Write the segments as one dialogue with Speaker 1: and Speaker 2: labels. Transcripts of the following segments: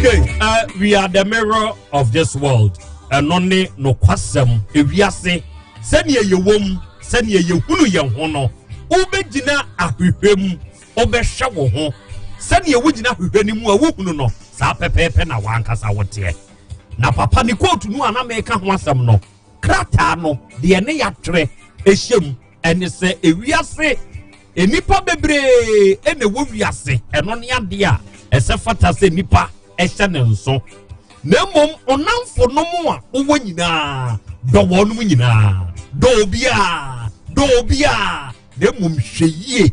Speaker 1: Okay, we are the mirror of this world. And only no kwasem ewiase senior ye wom senior ye hunu ye hono obegina ahwehwem obehwe wo ho senior wugina ahwehwani mu awuhunu no sa pepepe na wankasa wote na papa ni quote nu ana meka ho asem no krata no de ne yatwere ehyem ene se ewiase enipa bebre ene wo wiase eno ne ade a ese fata se nipa ehye ne nso Nemom onamfo no mo a owo nyina do wonu nyina do bia nemom hweyie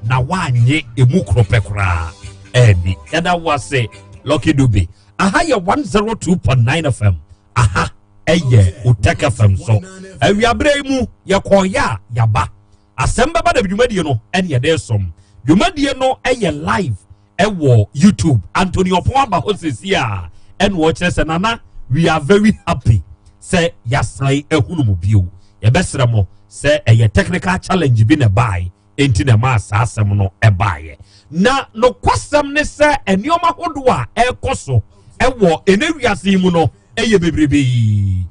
Speaker 1: na wanye emu kropekra ebi yada wase Lucky Dube aha ye 102.9 FM aha eye Uteka FM so awiabre mu ye koya yaba asemba ba da dwumadie no ene ye de som dwumadie no eye live ewo YouTube Anthony Opoaba hosisia and watch us and Nana, we are very happy. Say yasai ehunu bio. Ye besramo say a technical challenge been a buy into the mass asem no e buy. Na no kwasam ne say enioma hodwa e koso e wo enewiase mu no eye bebrebe.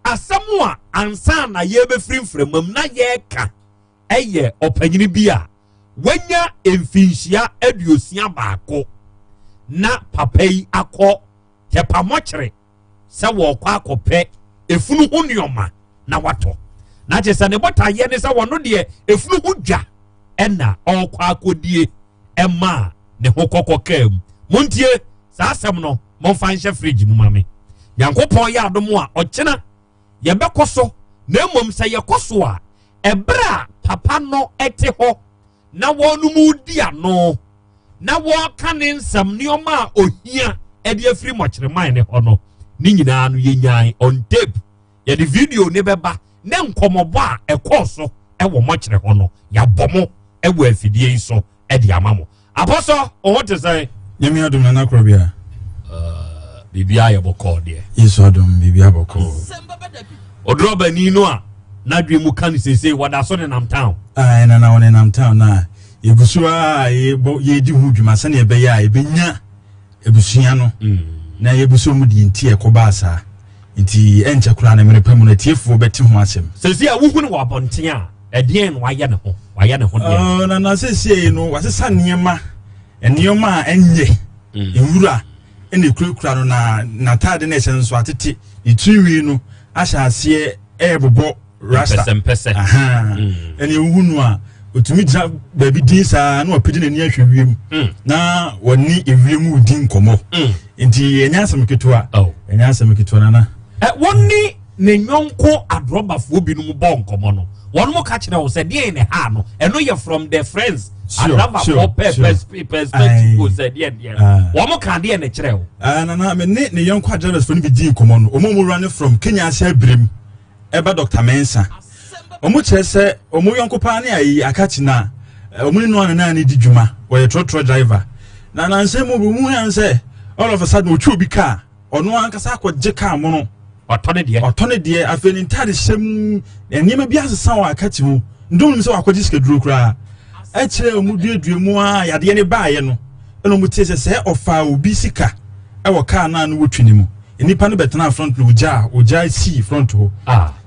Speaker 1: Asem a ansa na ye be frimfremam na ye ka eye opanyini bia wanya emfinhia aduosia baako na papai akọ hepa mochre se wo kwa akọpe efunu hu nioma na wato na chese ne bota ye ne se wono de efunu hu dwa ena okwa akodie ema ne ho kokokam montie sa asem no monfa nhye fridge mu mame yankopon ya adomo a ochena ye bekoso na emom se ye koso a ebra papa no ete ho na wonu mu dia no na waka ne nsam nioma ohia e de afiri mochire man ne hono ni nyina no yenyan on tape ye de video ne beba ne nkomobo a ekoso e wo mochire hono ya bomo e wo afidie iso e de amamo apostle o what to say
Speaker 2: nyame adom na nakrobia
Speaker 1: bibia ye bokọ de
Speaker 2: yesu adom bibia bokọ
Speaker 1: odroba ni no a na dwe mu kan sese wada so ne nam town
Speaker 2: na wona nam town na Yebusua ye di hu dwuma sane ebe ya ebenya ebusua no na yebuso mu di nti ekobasa nti enche kura na mere pamu na tiefo beti ho asem
Speaker 1: sesi a wuhu ne wabonten a edien no waye ne ho de
Speaker 2: na sesi no wasesa niema enioma enye ewura ene kura no na tade na ese nso atete itwiwi no ahya ase ebobo rasta
Speaker 1: aha
Speaker 2: ene wuhunu a otumi dja baby dinsa na opedi na ni ahwewiem na woni ewiem udin komo nti enya asem ketua enya asem ketua na
Speaker 1: woni ne nyonko adrobafo binum bon komo no wonu mo ka kire wo se de ne ha no eno ye from the friends adrobafo perspective go se de wo mo ka de ne kire wo
Speaker 2: na me ne nyonko adrobafo ni bi din komo no omo run from Kenya ase brem eba Dr. Mensa omu chese omu yonkopa ne ayi akati na omu ni no na ni didwuma we trotro driver na nsemu bu mu yanse all of a sudden ochu obi car ono ankasa akogye car mo no otone de afeni ntade hyem enima bi asesa wa akati mu ndum se wakogye skeduro kura e kire omu duedue a yade ne baaye no eno mu tese se ofa obi sika e wo car na no wotwini mu enipa no betena front no oja si front ho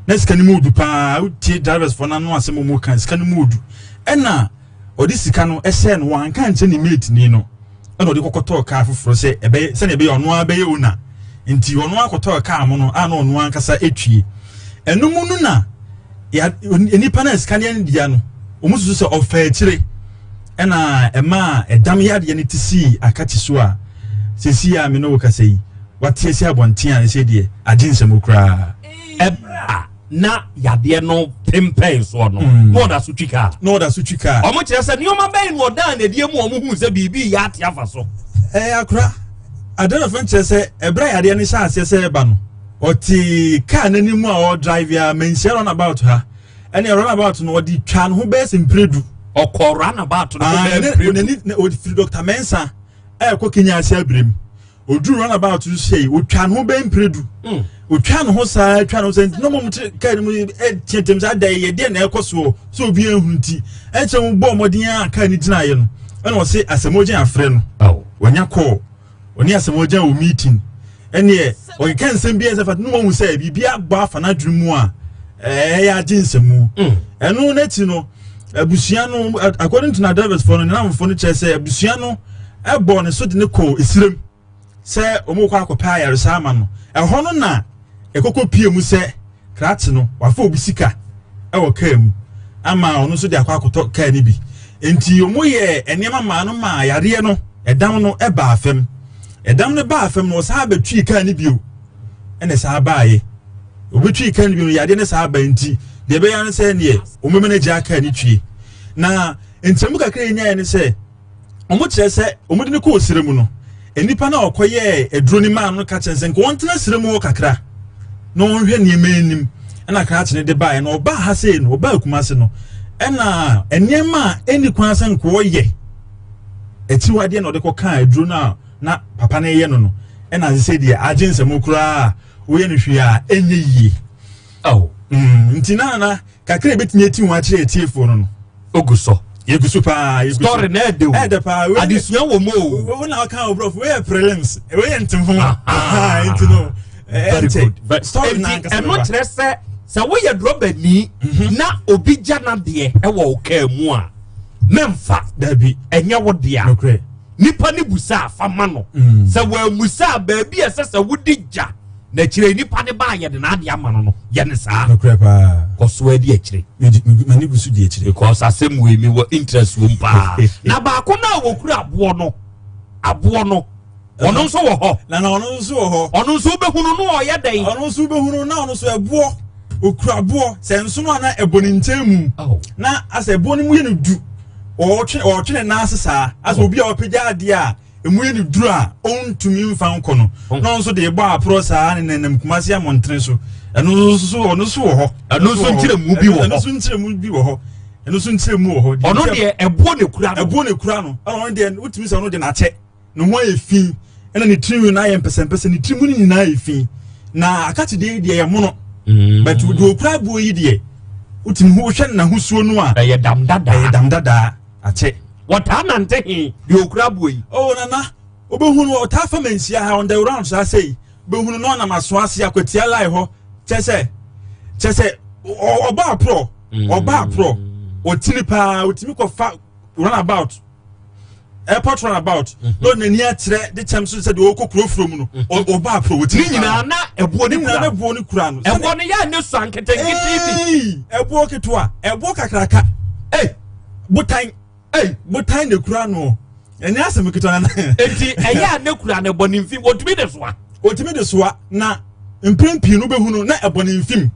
Speaker 2: na sika ni mudu pa utie drivers for na no asem mu kan sika ni mudu ena odi sika no ese no wan kan che ni mate ni no ena odi kokoto ka foforo se ebe se na ebe ono abaye una nti ono akoto ka mo no ana ono ankasa etwie enum nu na ya enipa na sika ni dia no omususu se ofa kire ena ema edam yade ni tisi akati so a sesi a me no kasai watie se abonten a se de aginsem okra
Speaker 1: ebra na yade no pempen so no no da sutwika omo kire se nioma ben no da na die mu omo hu se bibi ya ate afa so
Speaker 2: akra adana fenche se ebra yade ne sha ase se eba no oti car nani mu a o drive ya mention on about her and run about no odi twa no ho be sempredu
Speaker 1: okọ run about no
Speaker 2: be odi free Dr. Mensa ko Kenya ase abrem odu run about to say o twa no be empredu o twa no ho sa twa no say no mo ka ni mu tietem za da ye de na ekoso so obi ehunti e che mo bo modin a ka ni tina ye no e no say asemoje afre no wanya call oni asem ojan o meeting ene o kan nsem bi ese fat no hu say bibia gba afa na dwumu a ya ginsemu eno na ti no abusua no according to na Davis for no na mfo no che say abusua no ebo ne so de ne ko esirem say omo kwa akopa yaresa ama no ho no na ekoko pie mu say krate no wafa obisika ewo kam ama ono so de akwa akoto ka ni bi enti omo ye enema ma no ma yare no edam no eba afem edam no ba afem no sa betwi ka ni bio ene sa baaye obetwi ka ni bio yare ne sa ba enti de be yan se ne omo manager aka ni twi na enti mu kakra nya ne se omo kire se omo de ne ko osire mu no enipa na okoye eduro ni ma no ka chense nko wontena sire mu kakra no hwe ne emanim na krate ne de bae no oba ha sei no oba akumase no na enema eni kwan se nko ye eti wade na de ko kan eduro na papa na ye no na se de agensem kura wo ye no hwe a enye yie ntina na kakra betimi eti ho akire etiefo no
Speaker 1: oguso
Speaker 2: yegusu pa yegusu
Speaker 1: story na ede
Speaker 2: pa
Speaker 1: adisua wo mo
Speaker 2: wo na kan obrof we prelims we ntimfo ntino
Speaker 1: very good story na eno trese sa wo ye drobani na obi jana de wo ka mu a memfa
Speaker 2: dabi
Speaker 1: enye wo de a nipa ni busa afama no sa wa musa ba bi esesa wodi ja na kire nipa ne ba ye de na de ama no ye ne sa
Speaker 2: pa
Speaker 1: koso adi akire
Speaker 2: mani busu di akire
Speaker 1: because asem we mi wo interest wo mpa na ba ko na wo kura abo no ono nso wo ho
Speaker 2: na ono nso wo ho
Speaker 1: ono nso behunu no o ye den
Speaker 2: ono nso behunu na ono nso ebo okura abo se nso no na eboni ntemu na asa ebo ni mu ye no du o twe na asesa asa obi a opegya ade a emu ye no duru a ontumi mfa nko no no nso de ebo apro saa ne nam kumase amontre so eno ono nso wo ho
Speaker 1: eno nso ntire mu bi wo ho
Speaker 2: eno nso ntire mu bi wo ho eno nso ntire mu wo ho
Speaker 1: ono de ebo ne kura no
Speaker 2: ono de utumi se ono de na che no ho efin ena ni tiri na ye mpese ni tiri mu ni na efin na akati de ye mo no but do kura bo yi de utimi ho hwe na husuo no a
Speaker 1: ye damdada
Speaker 2: ache
Speaker 1: wata nante he de okura bo yi
Speaker 2: nana obehunu ota famansia ha on the round so say behunu no na maso ase akwatia lai ho chese oba pro otini pa otimi ko fa run about airport run about no na ni atre de chem so say de okokuro from no oba pro otini
Speaker 1: nyina na ebo ni kura
Speaker 2: na ebo ni kura no
Speaker 1: ebo ni ya ne so ankete bi
Speaker 2: ebo ketua ebo kakraka butan ne kura no enya asem ketua na
Speaker 1: enti eya ne kura ne bonimfi otumi de soa na mprempi no behunu na ebonimfim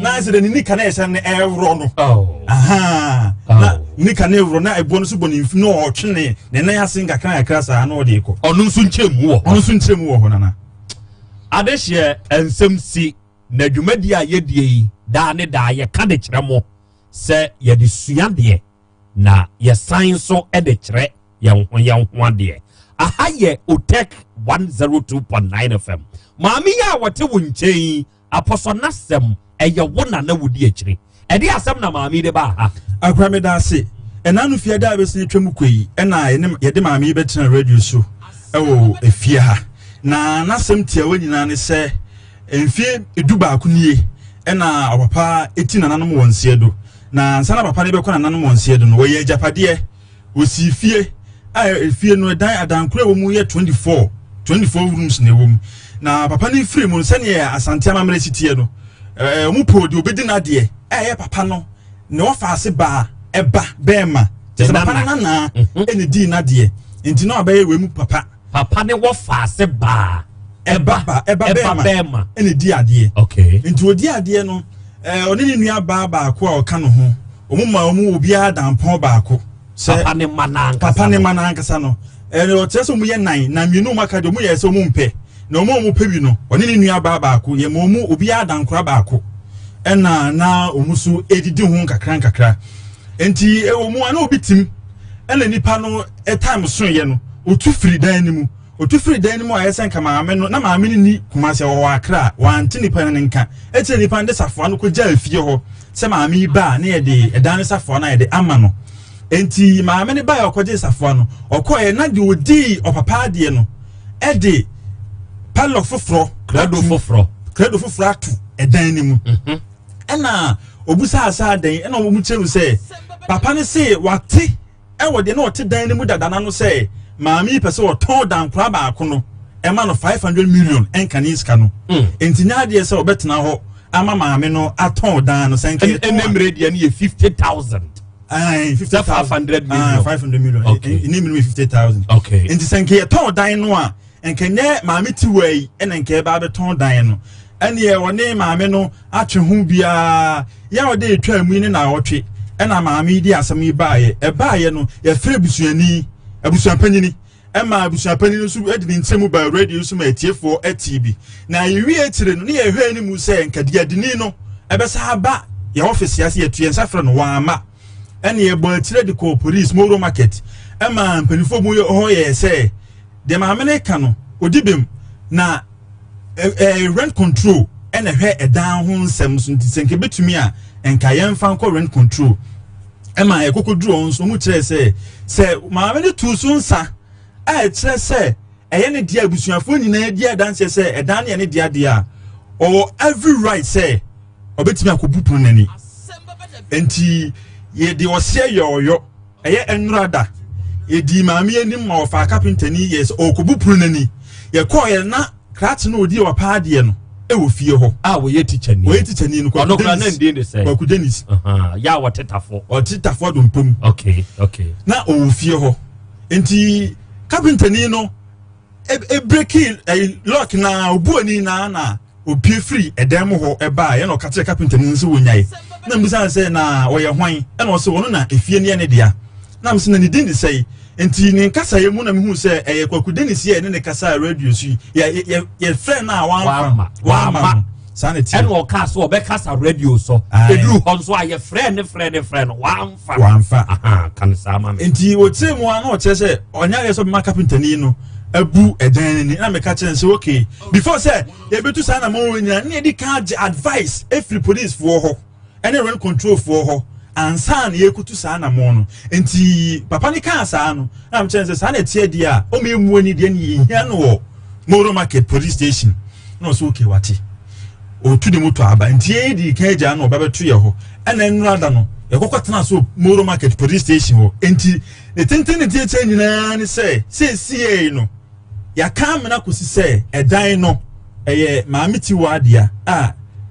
Speaker 1: na se de ni kana ese ne ewro no na ni kana ewro na ebo no so bonimfim no otwene ne na yase nkakra yakra sa na ode ko ono nso nkyeremu wo ho nana adehye ensem si na dwumadi a yedie yi da ne da ye ka de kyeremo se ye de sua de na ye san so e de kyere ye ho de aha ye Otek 102.9 FM maami ya wote wo nkyɛn aposo nasem eye wona na wodi akyire e de asem na maami de ba ha
Speaker 2: akwame da se enanu fie da besin twam koyi ena ye de maami be tena radio so ewo efie ha na nasem tia wanyina ne se enfie edu ba akunie ena opapa eti nananom wonse do na sana papa ne be kɔ nananom wonse do no wo ye japade osi fie efie no dan adankura wo mu ye 24 rooms ne wo mu na papa ne free mu se ne asante amamre sitie no mu podi obedi na de papa no ne ofa ase ba eba bema se papa na ene di na de enti na abaye we mu papa
Speaker 1: ne wo fa ase ba
Speaker 2: eba bema ene di ade
Speaker 1: okay
Speaker 2: enti odi ade no oni ni nua ba ko a oka no ho omu obi adampon ba ko
Speaker 1: papa ne
Speaker 2: manankasa no oteso mu ye nan na mienu maka de mu ye se mu mpe na omu pe bi no oni ni nua ba ko ye mu obi adankora ba ko na omusu edidi ho nkakra enti omu ana obi tim ena nipa no time so ye no otu firi dan ni mu ayesen kama ame no na maame ni kumase wo akra wanti nipa ne nka eche nipa nde safo no ko ja afie ho se maame ba na ye de edan safo na ye de ama no enti maame ne ba ya okoje safo no okoye na de odi opapa de no ede padlock foforo
Speaker 1: credo foforo
Speaker 2: atu edan ni mu ena obusa asa dan ena omu cheru say papa ne say wate e wo de na ote dan ni mu dadana no say maami pese wo ton dan kura ba akono e ma no 500 million enkanis no entinya de say obetena ho ama maami no aton dan no senke
Speaker 1: enemre de na 50,000 500 million
Speaker 2: 500 million
Speaker 1: okay
Speaker 2: ini minimum 50,000
Speaker 1: okay
Speaker 2: enti senke ton dan no a enkenye maami ti wei ena nke ba be ton dan no ene ye woni maami no atwe hu bia ya wode etwa mu ni na wotwe ena maami di asem baaye e baaye no ye fere busuani abusuapanyini ema abusuapanyini so edi ni ntemu ba radio so ma etiefo atibi na yewie etire no ne ye hwe ni mu se nkade adini no ebesa ba ye office ya se yetue nsafre no waama ene ye bo etire de ko police moro market ema mpanifo mu ho ye se de maami ne ka no odibem na rent control ene hwe edan ho nsem so ntisenke betumi a enka yemfa nko rent control ema ekokoduru onso mu kire se maame ne tu so nsa a kire se eye ne dia abusuafo nyina dia dance se edan ne dia dia or every right say obetumi akobupun nani enti ye de ose yoyo eye enrada ye di maame anim ma ofa carpenter ni yes okobupun nani ye ko ye na krat no odi wa paade no e wo fie ho
Speaker 1: wo ye teacher ni
Speaker 2: no
Speaker 1: ko no kra na ndin de say
Speaker 2: ko Dennis
Speaker 1: ya wa tetafo
Speaker 2: do mpom
Speaker 1: okay
Speaker 2: na o wo fie ho enti carpenter ni no e breaking lock na obuani na opie free edem ho e ba ye no ka tire carpenter ni nso wonyai na mbisa say na wo ye hwan e no so wono na efie ne ne dia na mse na ni din de say enti ni nkasa ye mu na mehu se eye Kwaku Dennis ye ne kasa radio su ye friend na wa sanity
Speaker 1: en wo ka so obekasa radio so eduru ho so aye friend wa mfa kan sama
Speaker 2: enti wo te mu ana o che se onya ye so be carpenter ni no abu edan ni na me ka che se okay before say ye betu sa na mo nya na edi ka advice every police for ho any rent control for ho ansan ye kutu sa na mo no enti papa ni kan sa no na me che se sa na tie dia o me mu ani dia ni hia no wo Moro Market police station no so okay wati o tu de moto aba enti e di kaja no ba betu ye ho ena nrada no ye kokotena so Moro Market police station ho enti e tenten ne tie nyina ni say no ya kam na kosi say edan no eye maameti wadia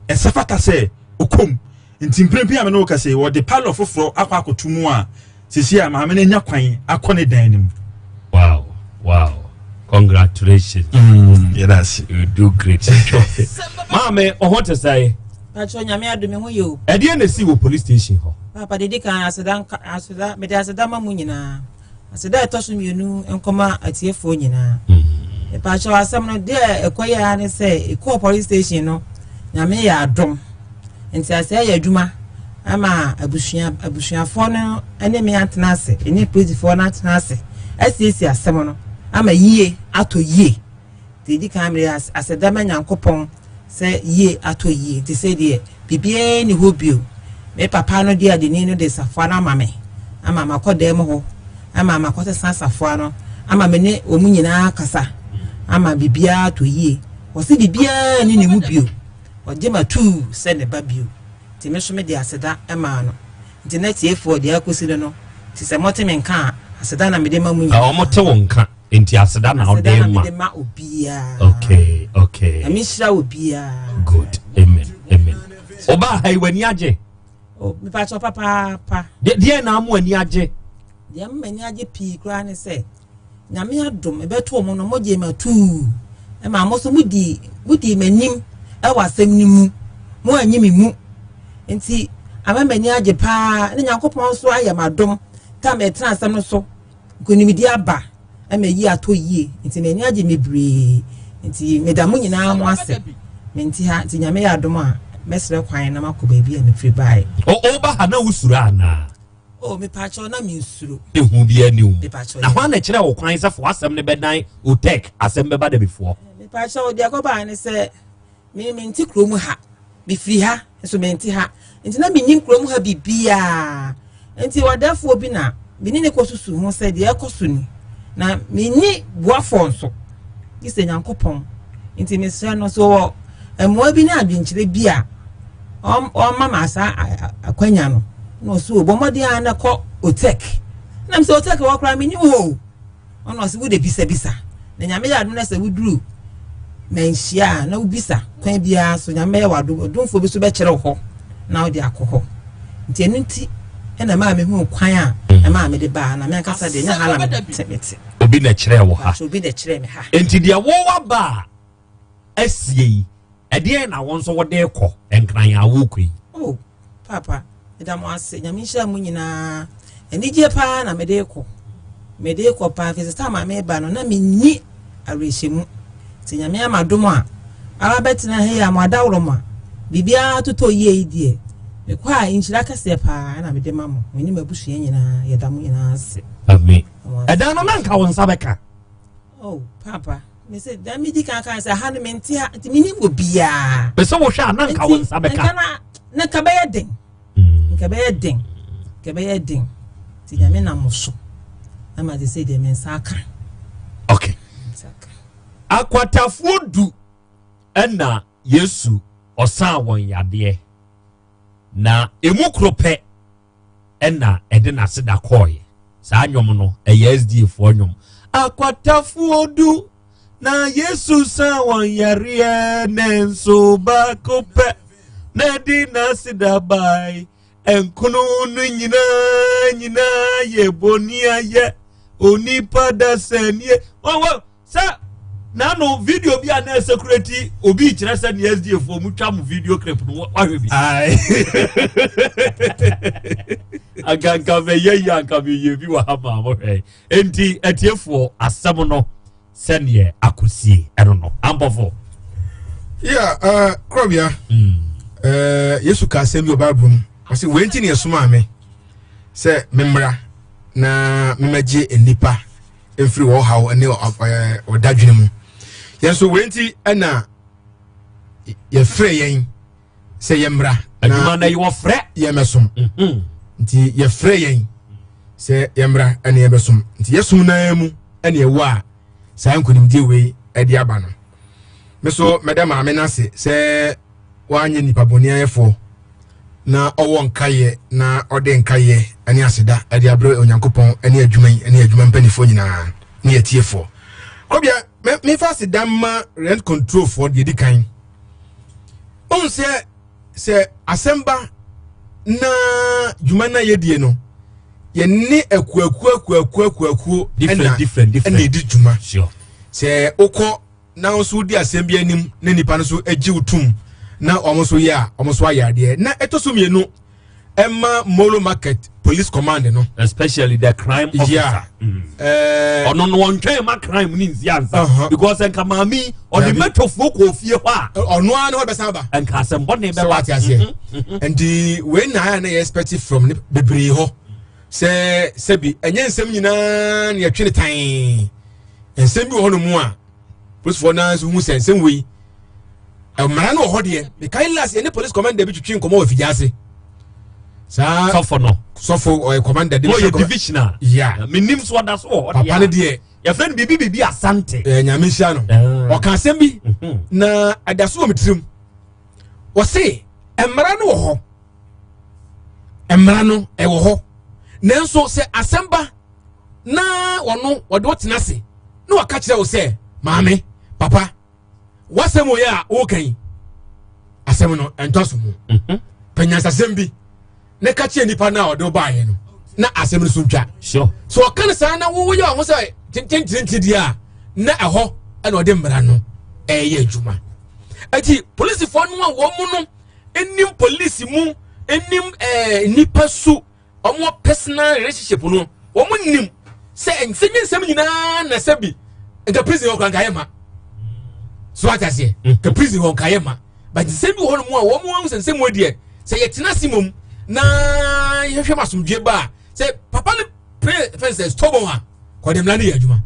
Speaker 2: e sefata say okom enti mprempi ame no ka say wo de palo foforo akwa akotumu a sisi a maame na nya kwan akone dan nim
Speaker 1: wow congratulations
Speaker 2: yes
Speaker 1: you do great job maame ohote say
Speaker 3: acho nyame adome ho yo
Speaker 1: e de na si wo police station ho
Speaker 3: papa de kan aseda me de aseda mamu nyina aseda etoso mienu enkoma atiefo nyina e pa acho asem no de ekoya ne say eko police station no nyame ya adom enti ase ya adwuma ama abusuafo no ene me antena ase ene police na antena ase asiesi asem no ama yie ato yie de kan me aseda ma nyankopon se yie ato yie te se de bibie ni hobio me papa no de adeni no de safo na mama ama makodem ho ama makote safo no ama me ne omu nyina kasa ama bibia to yie wo se bibia ni ne mu bio o de ma tu se ne ba bio ti me so me de aseda ema no internet e4 de akosi no ti se mote me nka aseda na me de ma mu nyina
Speaker 1: o mote won ka enti aseda na o de ma
Speaker 3: obia
Speaker 1: okay
Speaker 3: amishra obia
Speaker 1: good amen oba hai wani age
Speaker 3: o mi pa cho papa
Speaker 1: de na amu ani age
Speaker 3: de am ani age pi kra ne se nyame adom e beto mo no moje matu e ma mo so mudi manim e wasem ni mu mo anyimi mu enti amamani age pa ne Nyankopon so ayamadom ta me transam no so konimidi aba e me yi ato yie enti mani age mebre enti medamu nyina mo ase menti ha enti nyame adom a mesre kwan na makoba bia me free buy
Speaker 1: o ba ha na usuru ana
Speaker 3: o me pacho na me nsuru
Speaker 1: ehu bia ni u na ho na kire wo kwan se fo asem ne bedan o tek asem be ba da before
Speaker 3: me pacho de akoba ne se me nti krom ha be free ha so me nti ha nti na me nyim krom ha bibia nti wadafo obi na bi ne kosusu ho se de ekosu ni na me ni boafo nso ise nyankopon nti mesre no so mo bi na adwenkyere bi a mama asa akwanya no so bomodi ana ko otek na mse otek wo kra me ni wo ono se wo de bisa na nyame ya adum na se wuduru menhia na ubisa kwan bia so nyame ya wado domfo bi so be kire ho na wo de akoho nti enunti ena ma me hu kwan a ma me de ba na me kasa de nya hala me
Speaker 1: obi na kire wo ha
Speaker 3: obi de kire me ha
Speaker 1: enti de wo wa ba asie ede na won so wo de kɔ enkran ya wo kui
Speaker 3: oh papa eda mo ase nyame hia mu nyina enije pa na me de kɔ pa fisa ma me ba no na me ni arehemu ti nyame amadom a ara betina he ya madawro ma bibia toto ye idie me kwa inchira kase pa na me de mamo me ni mabusua nyina ye damu nyina ase
Speaker 1: amen eda no nanka won sabeka
Speaker 3: oh papa me say da mi di kan say ha no menti ha ti mi ni wo bia
Speaker 1: be so wo hwa nanka won sabeka
Speaker 3: na ka be den ka be den ti nyame na moso na ma de say de men saka
Speaker 1: okay akwatafuo du ena Yesu osan won yade na emu krope ena ede na seda koye sa anwom no SDA fo anwom akwatafuo du na Yesu san won yare nenso ba kope na di na seda bai enkunu nu nyina ye bonia ye onipa da senie wo sa na no video bi na security obi kire se na SDA fo mu twa mu video clip no wa hwe bi ai aganka be ye yanka be ye bi wa ha ma mo hwe enti etiefo asem no se ne akosie eno no ambofo
Speaker 4: krobia Yesu ka asem bi obabrum ase wenti ne yesoma me se memra na memaje enipa emfiri wo hawo ene odadwene mu yenso wenti ana ye frɛ yen se yemra
Speaker 1: aduma na yo frɛ
Speaker 4: yemesom nti ye frɛ yen se yemra ene yemesom nti yesum na mu ene ye wa sa nkunimdie we ade aba no meso medama amena se wanye nipa boniafo na owo nkaye na ode nkaye ani aseda ade abro onyankopon ani adwuma mpanifo nyina ne yetiefo kobia me fa aseda ma rent control for the edikan on se asemba na dwuma na yedie no ye ne akuaku
Speaker 1: different
Speaker 4: edi dwuma
Speaker 1: sure
Speaker 4: se okọ na nso di asembia anim na nipa no so agi utum na omoso ya omoso ayade na etoso mienu emma molo market police command no
Speaker 1: especially the crime officer ono no wontwe ma crime ni nzianza because enka mami on the metofo ko fie ho a
Speaker 4: ono an ho besa ba
Speaker 1: enka asembo ne be
Speaker 4: ba ase and the when na expect from bebre ho se bi enye nsem nyina na yetwe tan nsem bi ho no mu a police for na so hu nsem we mara no ho de me kai last any police commander bi twetwe nkomo wa fidiase sa sofo or commander
Speaker 1: divisional minim so da so
Speaker 4: papa ne de
Speaker 1: ya friend bibi asante
Speaker 4: nyame hia no o ka asem bi na adaso o mitrim o se mara no ho mara no e wo ho nanso se asemba na wono wode wotenase na waka kire wo se maame papa wasem o ya o kan asem no entoso mu penyansa sembi ne ka kire nipa na wode obaaye no na asem no so ntwa
Speaker 1: sure
Speaker 4: so o kan sa na wo ya ho se tintintinti dia na eho na wode mbra no ye adwuma ati police fo no wo mu no enim police mu enim nipa su omo personal relationship no wo mu nim se ensem nyina na sabi the prison ho kan kayema so atase the prison ho kayema but nsem bi ho no mu a wo mu nsem odie se yetena simum na yehwe masomdwe ba se papa ne princess stubborn ha ko dem la ne adwuma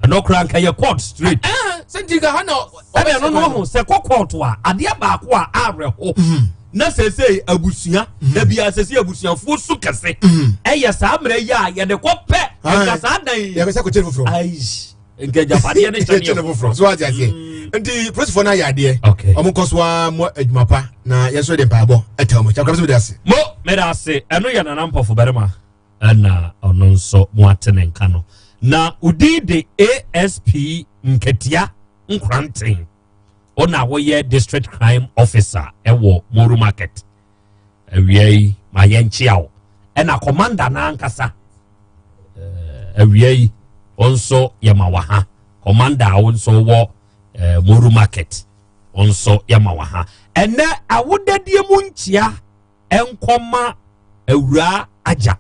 Speaker 1: no crank ya court straight
Speaker 4: sentinga ha
Speaker 1: no no se court wa ade ba ko a arre ho na sese abusua na bia sese abusuafo su kese eye sa amre ya ye de ko pe ka sa dan
Speaker 4: ye ka sa ko tere foforo
Speaker 1: ai nke japade ne
Speaker 4: chene so what you say nti press for na yade
Speaker 1: okay
Speaker 4: omukoswa mo adwumapa na yeso de paabo etamo cha kwamse medase
Speaker 1: mo medase eno ya nanampo fo berema na ono nso mo atene nka no na udi de ASP Nketia Nkranten ona wo ye district crime officer ewo Moru Market awiei ma yenchiawo ena commander na ankasa awiei onso yamawaha commander onso wo Moru Market onso yamawaha ene awodadie mu nchia enkoma awura aja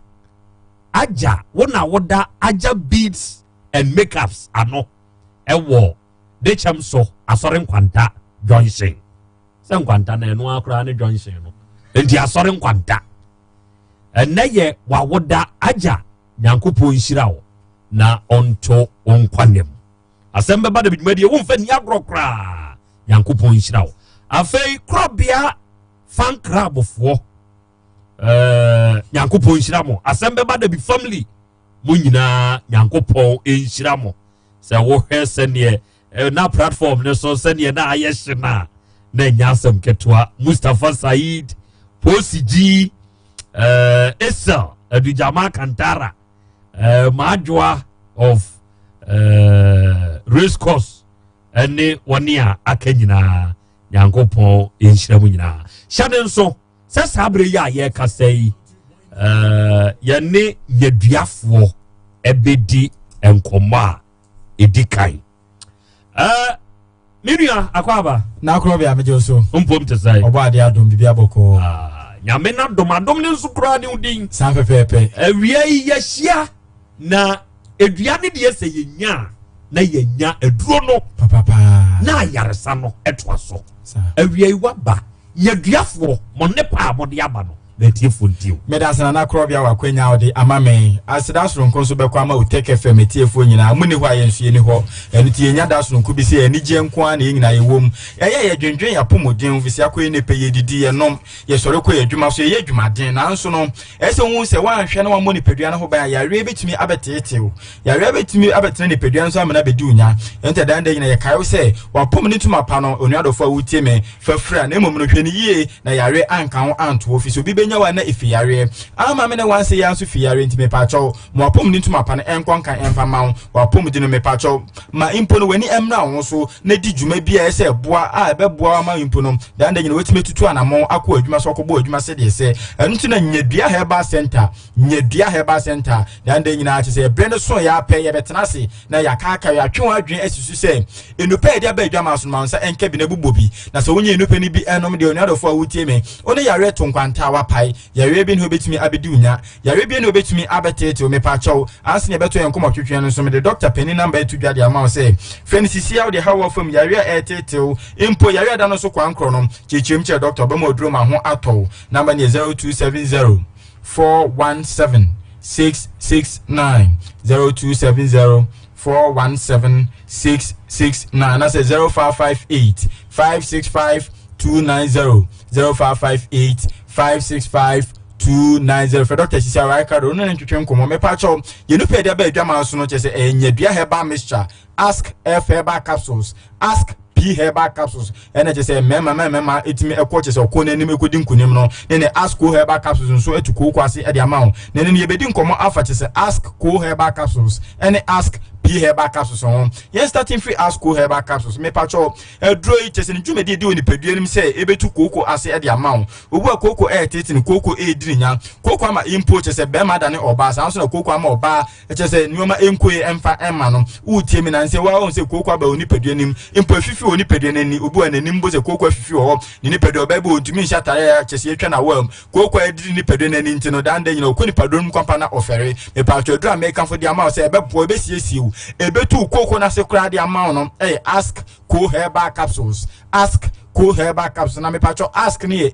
Speaker 1: wona woda aja beads and makeups ano ewo dechem so asore nkwanta Johnson se nkwanta na enu akra ne Johnson no enti asore nkwanta eneye wa woda aja nyankopon hirawo na onto onkwanem asembe bada bidwumadi wo mfa ni agrokra nyankopon hirawo afei krobia fan crab fo nyankopon hiramo asembe bada bi family mo nyina nyankopon enhiramo se wo hwese ne na platform ne so se ne na ayeshina na nyasem ketwa Mustafa Said Posiji Esa Adujama Kantara Majwa of race course ene wania akanyina nyankopon enhiramu nyina shaden so se sabre ya ye kasai ya ne yeduafo ebedi enkoma edikai Miria akwaba
Speaker 4: na akro bia meje so
Speaker 1: mpom te sai
Speaker 4: obo ade adom bibia boko
Speaker 1: nyame na dom ne nso kra ne udin
Speaker 4: san pepepe
Speaker 1: awia yi yahia na eduane de yese yenya na yenya eduro no
Speaker 4: papa
Speaker 1: na yaresa no etwa so awia yi waba yeduafo mo ne pa mo de aba no na tie fontiu
Speaker 4: medasana na krobia wa kwenya ode amame asida soronko so bekwa ma uteke fm tiefo nyina amuni ho ayensu ni ho enu tie nya da soronko bi se ani je nko an nyina yewom eye ye dwendwen ya pomodin visi akoye ne peye didi ye nom ye sore ko ye dwuma so ye dwumaden na nso no ese hu se wan hwe na wa mo ne pedua na ho ba ya re betumi abetetew ya re betumi abetene ne pedua nso amena bedi unya ente dan de nyina ye kayo se wa pom ne tuma pa no onuadofo awutie me fafra na emom no hwe ne yie na ya re anka ho anto ofisi obi nya na ifiyare ama me na wanse ya nso fiyare ntime pacho mo apom ni ntuma pa na enkonkan emfama wo apom di no me pacho ma impo no wani emra wo so na di djuma bia ese boa a be boa ma impo no dan de nyina wetime tutu anamo akọ adwuma so akọbo adwuma se de se enu na nyadua heba center dan de nyina ache se brand so ya pe ye betena se na ya kaka ya twen adwen asisu se enupa de ba adwuma so ma nsa enka bi na bubobi na so wonye enupa ni bi enom de onuadofo awutie me one ya re to nkwanta wa pai yare bi no betumi abedi unya yare bi no betumi abetete o mepa chaw anse ne beto yenkom atwetwe no so me de doctor penny number to dwade ama say fenisisi how the how from yare etete impo yare da no so kwankro no chechim che doctor ba mo duro ma ho ato number ne 0270 417 669 0270 417 669 na say 0558 565 290 0558 565-290 for Dr. Sisi Ricardo no ntwetwe nkomo me pa cho ye no pe dia ba adwama so no chese enyadua herbal mixture ask F herbal capsules ask P herbal capsules ene chese mema etimi ekwo chese okona nim ekodi nkunim no ne ask Co herbal capsules nso etuko kwase e dia ma ho ne ye bedi nkomo afa chese ask Co herbal capsules ene ask P herbal capsules on yes starting free ask Co herbal capsules me pacho edro yi chese ni dwumedi di oni padua nim se ebetu koko ase e dia ma ho obu koko tete ni koko dirinya koko ama impo chese be ma da ne oba sa nso na koko ama oba chese nioma enkoe emfa ema no utie mi na nse wa on se koko aba oni padua nim impo fifi oni padua nani obu ananim bo se koko fifi ho ni padua ba bo ntumi nshatare ya chese etwa na wam koko adiri ni padua nani ntino dan de nyina okoni padua nim kwampa na ofere me pacho edro American for dia ma se ebe bo ebe siesiu ebetu koko na se kura dia ma no ask Co herbal capsules ask
Speaker 5: Cool Herbal Capsules na me pacho ask ne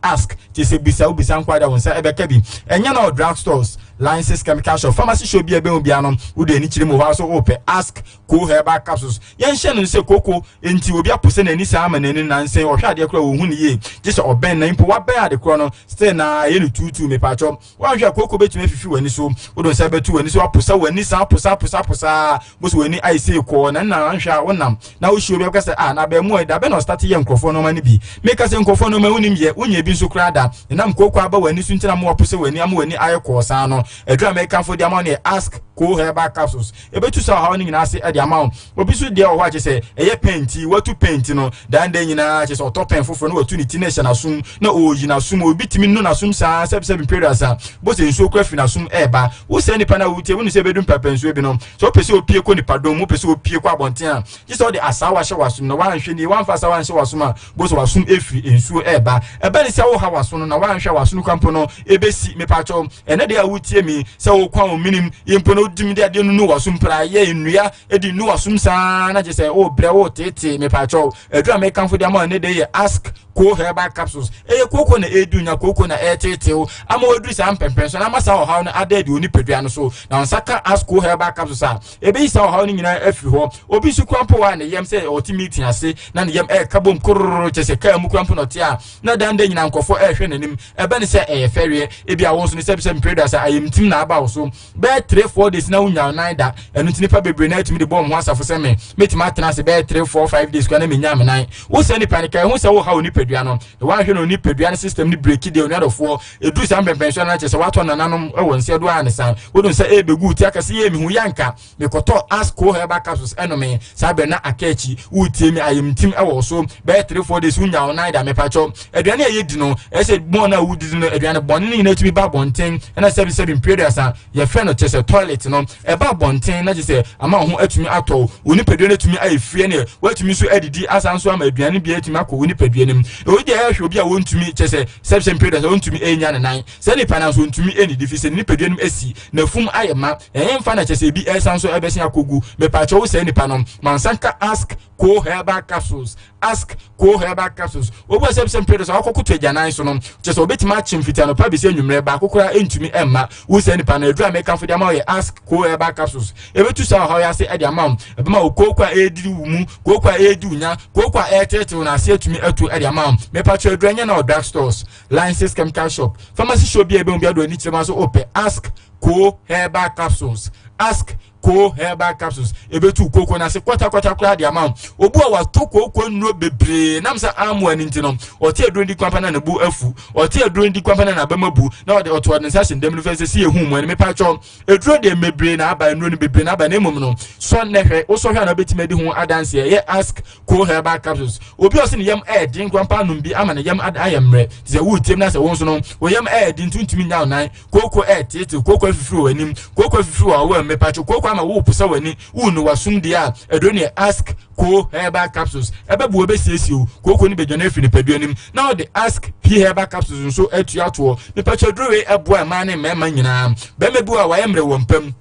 Speaker 5: ask chese bisa ubisa nkwada won sa ebeka bi enya na drug stores license chemical shop pharmacy shop bi ebe obi anom ude ni chire mo ho so ope ask Cool Herbal Capsules yen hye no se koko enti obi apose na ni sa ama na ni nansen o hwa de kra wo hu ne ye chese oben na impo wa ben ade kro no still na ye no tutu me pacho wa hwa koko betumi fifi wani so udo sa betu wani so aposa wani sa aposa bo so wani ai say ko na hwa wonam na wo shio bi ka se na be mu da be no start ye nkrofo no ma ni bi make ka se nkrofo no ma unim ye unye bi so kra da na mkoko aba wani so ntina mo apose wani am wani aye ko sa no edra me kan fo dia ma ne ask Cool Herbal Capsules ebetu sa ha ni na se e dia ma obi so dia o ha che se eye painti watu paint no dan de nyina che se otop pen foforo no watu ni tination asum na oyi na sum obi timi no na sum sa seb period sa bo se nso kwa fi na sum eba wo se nipa na wutie wonu se bedum papenso ebi no so pese opie ko nipa dom mo pese opie ko abonten a che se o de asawa hye wasum no wan hwe ni wan fa asawa hye wasum a bo so wasum efi enso eba ni se wo ha wasum no na wan hwe wasum kwampo no ebesi me pacho ene de a wutie mi se wo kwa o minim yempo no dimi de no wasum pra ye nnua edi no wasum sa na je se o bre wo tete me pacho edura me kan fo dia ma ne de ye ask Cool Herbal Capsules eye koko na edunya koko na etete o ama odu sa mpempen so na masa o ha no ada de oni pedua no so na nsaka ask Cool Herbal Capsules a ebe isa o ha no nyina afi ho obi su kwampo wa ne yem se ultimate ase na ne yem kabom kororo che se ka mu kwampo no te a na dan de nyina nkofo hwe nanim ebe ne se ferie ebi a won so ne se pedua sa ayem tim na aba wo so be 3-4 days na unya 9 da enu tinipa bebre na atimi de bom ho asafo se me metima atena se be 3-4-5 days kwa na menya me 9 wo se ni panika ho se wo ha oni pedua no the one hwe no ni pedua ne system ni break de oni adofo edu sam pension na che se wato nananom e won se do an san wo don se ebegu ti aka se ye mi hu yanka me koto ask Cool Herbal Capsules enome sa be na akachi utie mi ayem tim e wo so be 3-4 days unya 9 da me pacho aduane ye di no e se bon na wudi no aduane bon ni na tumi ba bonten na 7 period sa ye fe no che se toilet no e ba bonten na je se ama ho atumi ato oni pedua na tumi ayefie ne watumi so adidi asanso ama aduane bia atumi akọ oni pedua nim o de ahwe obi a wontumi che se 7 period sa wontumi enya ne nan se ni pana so wontumi eni difi se ni pedua nim esi na fum ayema mfa na che se bi asanso ebesi akogu me pa che wo se ni panom mansanka ask Cool Herbal Capsules ask Cool Herbal Capsules obo 7 period sa akokoto ajanan so no che se obetima achimfita no pa bi se nwumre ba akokora entumi emma wo se ni pana edura me kan fo dia ma ye ask Cool Herbal Capsules ebetu sa ha ya se e dia ma ebe ma okokwa ediri wumu kokwa edu nya kokwa etete na se atumi atu e dia ma me pa che edura nya na drug stores license chemical shop pharmacy shop bi ebe mbi ado ni chema so ope ask Cool Herbal Capsules ask Cool Herbal Capsules ebetu koko na se kwata kra dia ma obu a wato koko nro bebre nam sa amu ani ntino oti eduro ndi kwampa na bu afu oti eduro ndi kwampa na bamabu na oto wadin sa sendem no fese si ehu mu ani me pa cho eduro de mebre na aba nro ni bebre na aba na emum no so nehwe wo so hwa na betimedi hu adanse ye ask Cool Herbal Capsules obi o se ne yam din kwampa no bi ama ne yam ayemre ze wu tem na se won so no wo yam din tuntumi nya onan koko tete koko afifiri wanim koko afifiri wa wo me pa cho koko ama wo pusa wani unu wasum dia edro ne ask Cool Herbal Capsules ebebu obesiesi o koko ni bedwane afi ne paduanim now the ask P Herbal Capsules nso atuato ne pacho drowe eboa ma ne mema nyina be mebu a wayemre wompam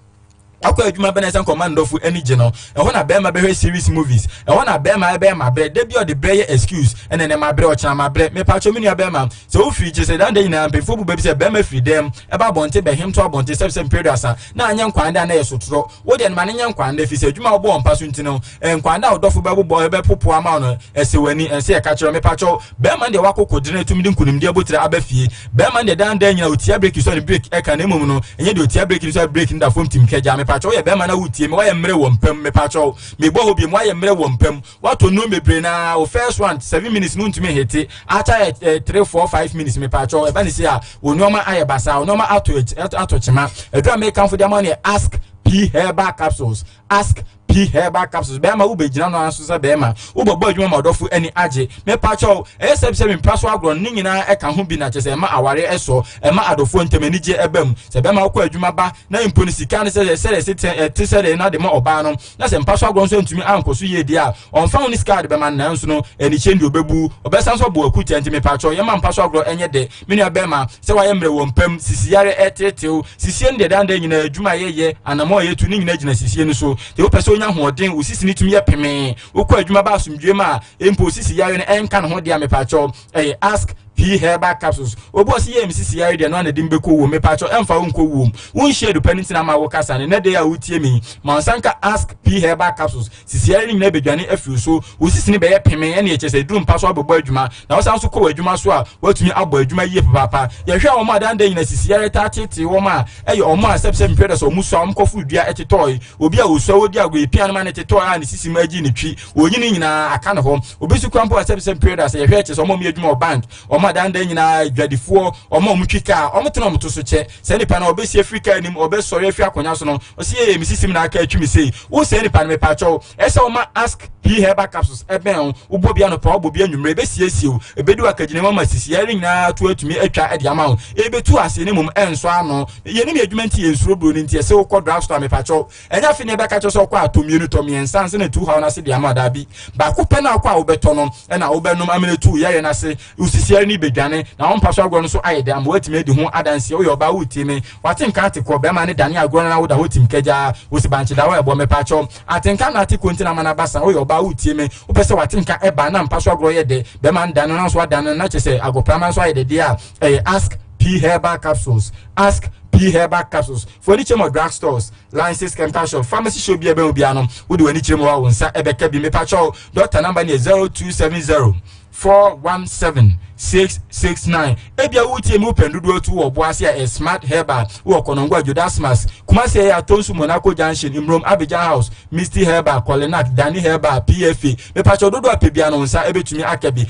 Speaker 5: akwa adwuma bena san command of any general e ho na be ma be series movies e ho na be ma bre de bi o de bre excuse ene ne ma bre o chana ma bre me pa cho menu be ma so free je say dan de nyina pefo bu be say be ma free dem e ba bonte be him to abonte 7 period asa na anya nkwanda na yesotro wo de ma ne nya nkwanda fi say adwuma obo on paso ntino nkwanda odofo be bo be popo ama no ese wani ense e ka chiro me pa cho be ma de wakoko de na tumi de nkunim de abotire abafie be ma de dan de nyina otia break so de break e ka na mum no enye de otia break so break nda fom tim keja me pacho ye be ma na wutie me wa ye mre wompam me pacho me bo hobi me wa ye mre wompam wato no mebre na o first one 7 minutes no ntumi hete acha 3-4-5 minutes me pacho e ba ni se a onoma aye basa onoma ato chema edra me kan fo dia ma ne ask P Herbal Capsules ask P Herbal Capsules be ma wo be gina no anso se be ma wo bobo adwuma ma odofo ani age me pacho e sebsem mpaso agro ni nyina e ka ho bi na chese ma aware eso e ma adofo ntemani je ebam se be ma ko adwuma ba na imponi sika ne se na de ma oba no na se mpaso agro nso ntumi ankoso ye di a on fa oni sika de be ma na nso no eni chendi obebu obesan so bo akuti ntime pacho ye ma mpaso agro enye de me ne be ma se wa ye mre wo mpam sisiyare etetew sisiye nde dan de nyina adwuma ye anamo ye tu ni nyina gina sisiye no so te wo pese nya hoden usisi ni tumi ye peme wokɔ adwuma ba asomdwe ma empo sisi yare no enka no ho de amepacho ask P herbal capsules obo si ye msisi yare de no na dim beko wo mepacho emfa wo nko wo won share do penity na ma wo kasa ne de ya wutie mi ma sanka ask P herbal capsules sisi yare ni na bedwane afi so usisi ni be ye peme ene ye chese drum paso abobɔ adwuma na wo san so kɔ adwuma so a watumi abɔ adwuma yie papa ye hwe wo ma dan de nyina sisi yare tatete wo ma o ma sepsem predators o muso am kofu dua etetoy obi a oso wodi ago epia no ma ne tetoy a ne sisi maji ne twi onyini nyina aka ne ho obi su kwampo sepsem predators ye hwe chese o ma mi adwuma o bank o ma dan de nyina dwadifo o ma omtwika o mtena omto so che se nipa na obesi afrika nim obesori afi akonya so no o se ye mi sisi na aka atwi mi sei wo se nipa na me pacho ese o ma ask P herbal capsules eben ubo bia no pa obo bia nwumre besiesie o ebedu akagine mama sisi yare nyina to atumi atwa ade ama o ebetu ase ne mum enso ano ye ne adwumenti ye nsuro bro ne ntie se ukɔ drugstore me pacho enya fi ne be ka cho so ukɔ atomienu tomiensa nse ne 200 na se de ama da bi ba ko pe na ukɔ a obeto no na obenum amene tu yare na se usisi yare ni bedwane na on paso agro no so ayede am watimi edi ho adanse o yoba wutimi watinka atikɔ be ma ne dane agro na wo da wotim kaja wosi banchi da wa ebo me pacho atinka na atikɔ ntina mana basa o yoba wutimi o pese watinka eba na mpaso agro yede be ma dane na so adane na chese agoprama so ayede dia ask P herbal capsules ask P herbal capsules for any chemo drugstores, licenses, chemical shop, pharmacy shop be obiano. Who do any chemo wonsa ebeka bi me pacho. Doctor number is 0270 417 669. Ebia wuti mu pendudu otu oboase a smart herbal wo konongwa jodasmas kumase ya tonsu Monaco Junction Imrom Abidjan House Misty herbal Colenac Dani herbal PFA me pacho dodo apebia no nsa ebetumi akabi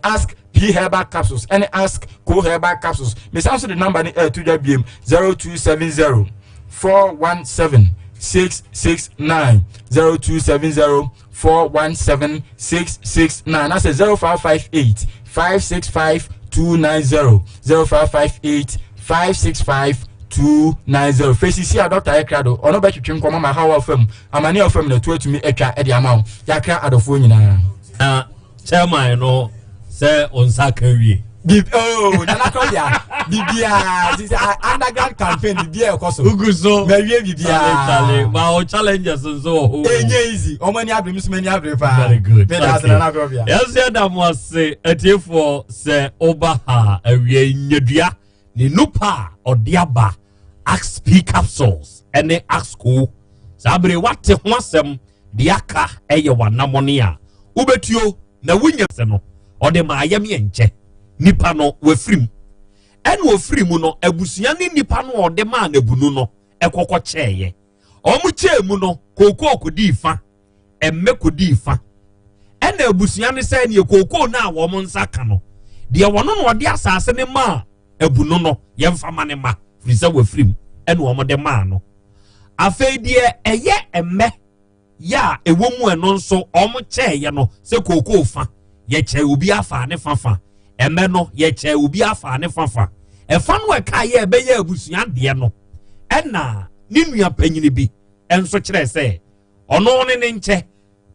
Speaker 5: ask P herbal capsules and ask Co herbal capsules me sanso the number ni to the BM 0270 417 669 0270 417 669. That's a 0558 565 290 0558 565 290. Face see a Dr. Ekrado or no better trim come my how of him. I'm a near from the 2 to me extra at the amount. Yakra out of phone.
Speaker 1: Chairman, no, sir, on Sakari.
Speaker 5: Oh, Nanakoya, Bibia, this underground campaign, Bibia, Koso,
Speaker 1: Uguso,
Speaker 5: Maria Bibia,
Speaker 1: wow, challenges and so
Speaker 5: easy. How many have many have
Speaker 1: very good.
Speaker 5: Yes,
Speaker 1: that was say a tear for say Obaha, a Yedia, Ninupa or Diaba, Axe P capsules, and the Axco, Sabre, what te wasem, Diaka, Eyawa, Namonia, Ubetio, na Winyaseno, or the Miami and Che. Nipa no we free ene we free mu no abusua ni nipa no ode ma na bunu no ekokɔ kyɛɛ ɔmo kyɛɛ mu no kokoo kodi fa emme kodi fa ene abusua ne sɛ ne kokoo na wo mo nsa ka no de wɔno no ɔde asase ne ma abunu no yɛmfa ma ne ma firi sɛ we free ene wɔmo de ma no afei de ɛyɛ emme ya ewo mu eno nso ɔmo kyɛɛ no sɛ kokoo fa ye kyɛɛ obi afa ne fafa eme no ye che obi afa ne fafa efa no eka ye be ye abusua de no ena ni nua panyini bi enso kire se ono ne nche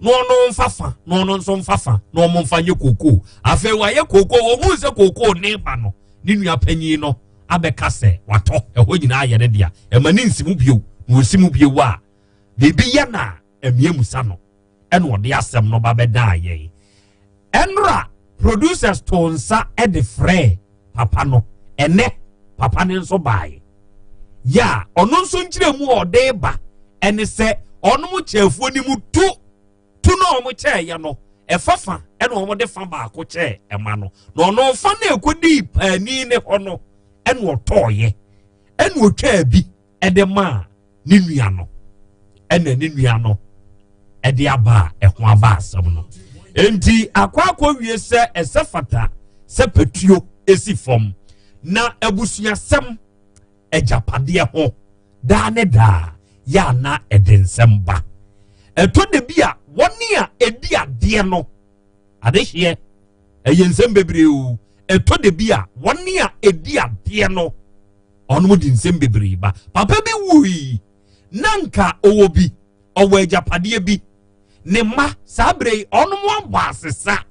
Speaker 1: no ono mfafa no ono nso mfafa no omo mfanye koko afa wa ye koko wo hu se koko ne ba no ni nua panyin no abeka se wato eho nyina aye ne dia emani nsimu bio no osimu bio a bebi ye na emiemusa no ena ode asem no ba beda aye enra producers tonsa e de frɛ papa no ene papa ne nso bae ya ono nso nkire mu ode ba ene sɛ ono mu kyefuo ni mu tu no mu kyɛ ya no efafa ene omo de fa ba ko kyɛ ema no no ono fa na ekodi pani ne ho no ene otoye ene otwa bi e de ma ne nua no ene ne nua no e de aba ho aba asam no enti akwa wie se esefata se petuo esi fom na abusuasem ejapade ho da ne da ya na edensem ba eto de bia woni a edi ade no ade hie eyensem bebre o eto de bia woni a edi ade no onu di nsem bebre ba papa bi wui nanka owo bi owo ejapade bi ne ma sabre onu mo abasesa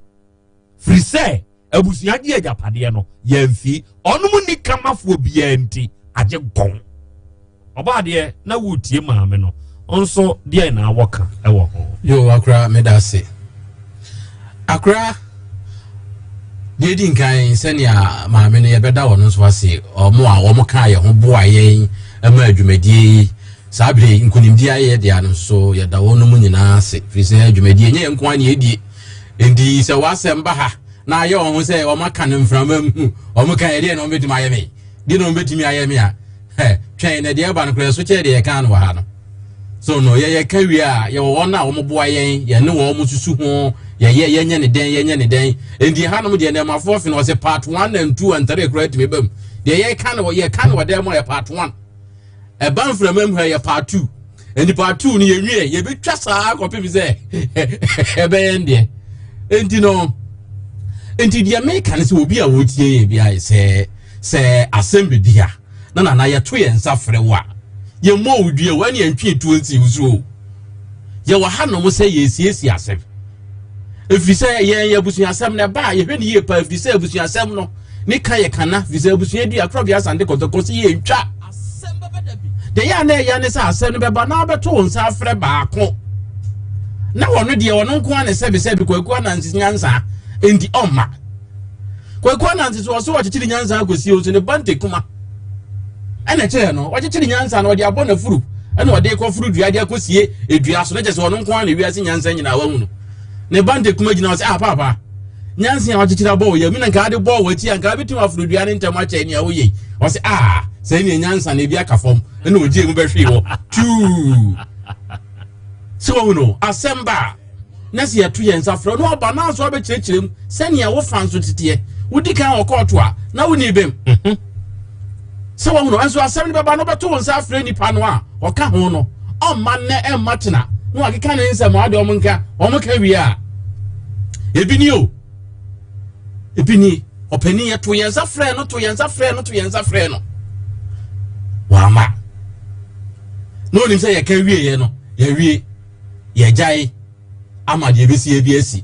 Speaker 1: frise abusua di ejapade no yemfi onu mu nikamafo bia nti aje gon oba de na wutie maame no onso dia na waka ewo ho
Speaker 6: yo akra medase akra de din kan senia maame no yebeda wono so ase omo a omo kan ye ho boa yen ama adwumadie sabre nkunimdi aye de ano so yeda wono mu nyina ase fise adwumadie nye nko an edie endi se wasem ba ha na aye ohun se omo kan mframam omo kan ye de no betimi aye me de no betimi aye me a twen na de ba no kure so che de kan wa ha no so no ye kawi a ye wona omo boa yen ye ne wo mu susu ho ye nya ne den endi hanom de na mafo fe no se part 1 and 2 and 3 correct me bam de ye kan wo de mo ye part 1 e ban framam ha ye part 2 endi part 2 ni ye nwie ye betwa saa ko pe se e be yen de endi no endi de me kan se obi a wo tie ye bia se assembly dia na ye to ye nsa frɛ wa ye mo odue wani antwe tu nti usuo ye wa hanom se ye siesi asem efise ye abusuasem na ba ye hwe ni ye pa efise abusuasem no ni kan ye kana efise abusua du akrobia sande kotokose ye ntwa asem bebeda bi de ya ne sa asem no beba na beto nsa frɛ baako na wono de wono nko an sebi kwaku anansi nyansa endi omma kwaku anansi so wo chichiri nyansa akosi o so ne bante kuma ana che no wo chichiri nyansa na wo de abona furu ana wo de ko furu dua de akosie edua so na jese wono nko an wiase nyansa nyina wa hunu ne bande kuma gina wo se papa nyansa ya wo chichiri abo ye mina nka de bo wo ti anka bitu afuru dua ne ntem ache ni awo ye wo se se ni nyansa na bia ka fom ana wo je mu be hwe wo tu so no asemba na se yeto ye nsa fro no oba na so be kirikirem se ne wo fan so tete wudi kan okoto a na woni bem so no enso asem ne baba no beto nsa fro nipa no a oka ho no o man na e matena no akeka ne nsa ma de omnka wi a ebini opani ye to ye nsa fro no wa ma no nim se ye ka wie ye no ye wie ye jai ama de besi ebiesi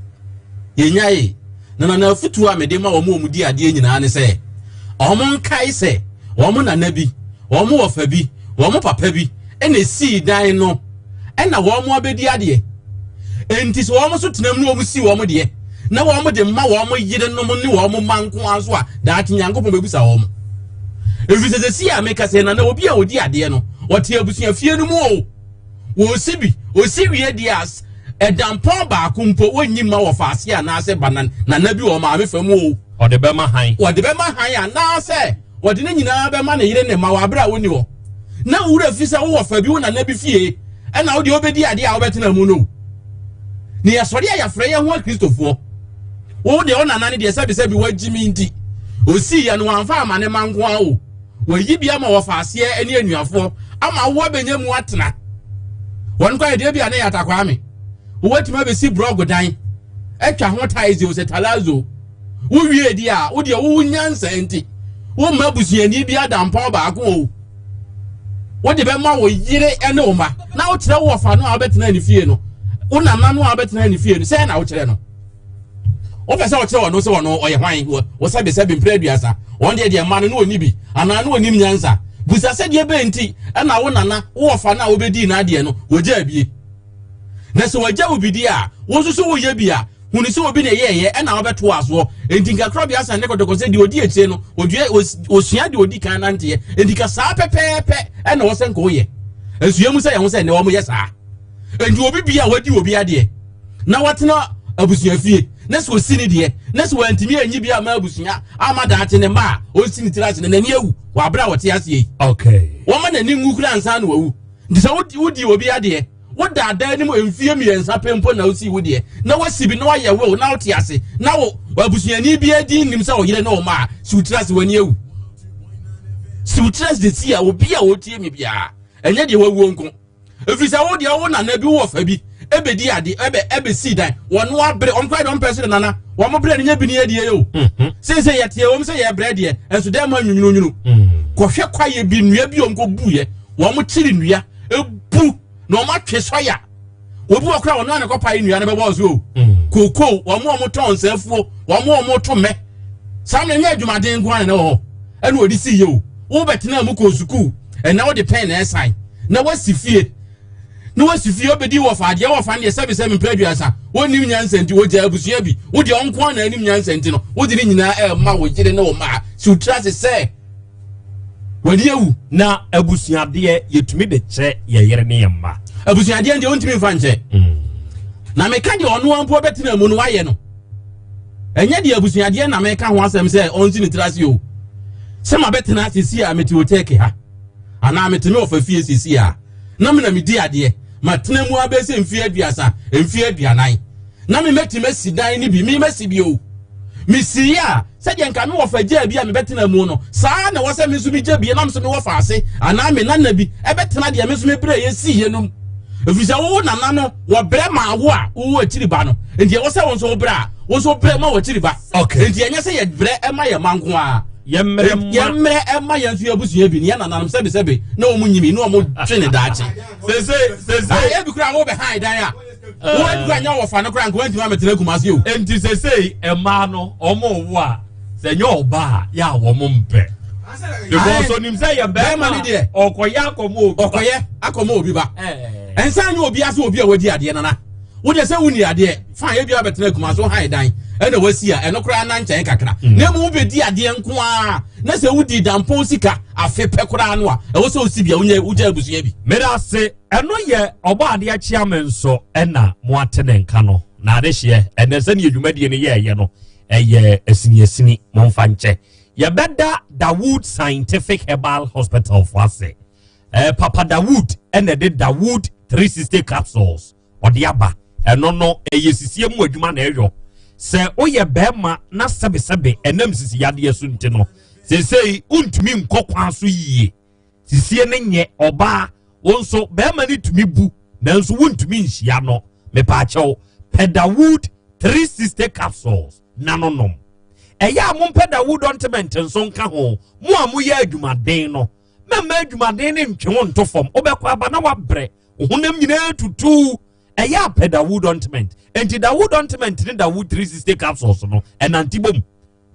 Speaker 6: ye nyai na futu a mede ma wo mu di ade nyina ne se omon kai se wo mu nana bi wo mu wofa bi wo mu papa bi ene si dan no ena wo mu abedi ade enti so wo mu so tenam no wo mu si wo mu de na wo mu de ma wo mu yire no mu ne wo mu manko aso a da atinyankopon bebusa wo mu efisese si a meka se na obi a odi ade no wote abusua fie no mu o wo sibi osiwie dias edampon ba akumpo wonyi ma wo faase a na se banan na nabi wo ma amefam o
Speaker 1: ode be ma han
Speaker 6: a na se wode ne nyina be ma ne yire ne ma wa bra woni wo na wura fi se wo fa bi wo na nabi fie e na wo de obedi ade a wo betena mu no ni yasori a yafre ye ho kristofo wo de ona nane de sabi sabi wagimi ndi osi ya no anfa amane manko a o wayi bia ma wo faase ene anuafo ama wo benyamu atena won kwa de bia na yatakwa me wotima be si brogo dan etwa ho taize o se talazo wo wie di a wo de wo nyansa enti wo mabusuani bia dampon ba ko o wo de be ma wo yire ene o ma na wo kire wo fa no a betena ni fie no wo nana no a betena ni fie no se na wo kire no o pese wo kire wo no se wo no oye hwan wo sabe sabe mpraduasa won de ma no oni bi ana no onim nyansa busa se de be enti na wo nana wo fa na wo bedi na de no wo ja bie na so wagya obidi a wo so wo ye bia huni so obi na ye na obeto aso enti nkakra bia san ne kodoko se de odi etie no odue osua de odi kan nante enti ka saa pepepe na wo sen ko ye ensuye mu se ye ho se ne wo mo ye saa enti obi bia wadi obi ade na watena abusua fie na so sini de na so antimi anyi bia ma abusua amada ate ne ma o sini tirase ne nani awu wa bra wote ase yi
Speaker 1: okay
Speaker 6: wo ma nani ngukura ansa na wawu ndi sa wodi obi ade wo da da ni mo emfie miensa pempo na osi wo de na wasibi na waye wo na wote ase na wo abusuani bia din nim sa wo yire na wo ma sutrase wani ewu sutrase de sia obi a wotie mi bia enye de wawu nko efisa wo de wo na na bi wo fa bi ebedi ade ebe si dan wono abre onkwai don person nana wo mo bre nya bi ne ade yo se yete wo se ye bre de enso dem ma nwunwunu ko hwe kwaye bi nua bi onko buye wo mo chiri nua ebu no ma twe soya obi okra wono an kopa nua ne bebo so koko wo mo ton safuo wo mo to me sam ne nya adwumaden ko an ne ho ene odi si ye o wo betena mu ko suku na wo de pen na sign na wasifie no wasifie obedi wo fa de wo fa ne sebe sebe mpaduasa wonim nyansenti wo ja abusua bi wo de onko na anim nyansenti no wo de ni nyina ma wo gire ne wo ma si utrase se wadi ewu
Speaker 1: na abusuade yetumi de che ye yere ne yemma
Speaker 6: abusuade nde wontimi fa nche na meka de ono ampo betina mu no waye no enye de abusuade na meka ho asem se onti ni trase o se ma betina sisi a meti oteke ha ana metimi ofafie sisi a na me na me di ade ma tena mu abese mfie aduasa mfie aduanan na me metime sidan ni bi me mesi bi o me si ya se de nka me wo fagia bi a me betena mu no saa na wo se me so bi gya bi na me so me wo fa ase ana me nana bi e betena de me so me bre ye si ye no efisa wo nana no wo bre ma wo a wo akiri ba no enti wo se wo so bre a wo so bre ma wo akiri ba
Speaker 1: okay
Speaker 6: enti enye se ye bre e ma ye manko a
Speaker 1: yemre
Speaker 6: ema yansu abusua bi ne ya nanam sebe na omu nyimi na omu twene daachi sese aye bi kura wo be han dan a wo bi anya wo fa no kura nko antima metere kumase o
Speaker 1: enti sese ema no omo wo a se nye oba ya wo mo mpe because onim say ye be ma ni de okoye akomo obi ba ensa nya obi ase obi a wadi ade nana wo de se wuni ade fa ye bi abetere kumase han dan ene wasi a eno kura na nchen kakra na mu bedi ade nko a na se wudi dampo sika afe pekura no a e wo se osibia uja abusua bi mera se eno ye oba ade achia menso ena mo atene nka no na ade hye ene se ne adwumade ne ye no eye asinyesini mo mfa nche ye beda Dawood Scientific Herbal Hospital for ase Papa Dawood ene de Dawood 360 capsules odiaba eno no eyesisie mu adwuma na eyo se oye bema na sebe enam sisi yade yesu nti no sesei untumi nkokwa so yie sisie ne nye oba wonso bema ni tumi bu nanso wuntumi nhia no mepa achew Dawood 360 capsules nanonom eya mo Dawood ointment nso nka ho mo amu ya adwumaden no mema adwumaden ne ntwe ho ntofom obekwa aba na wabre ohunam nyina tutu eya Dawood ointment enti Dawood ointment ni Dawood 360 capsules no enantibom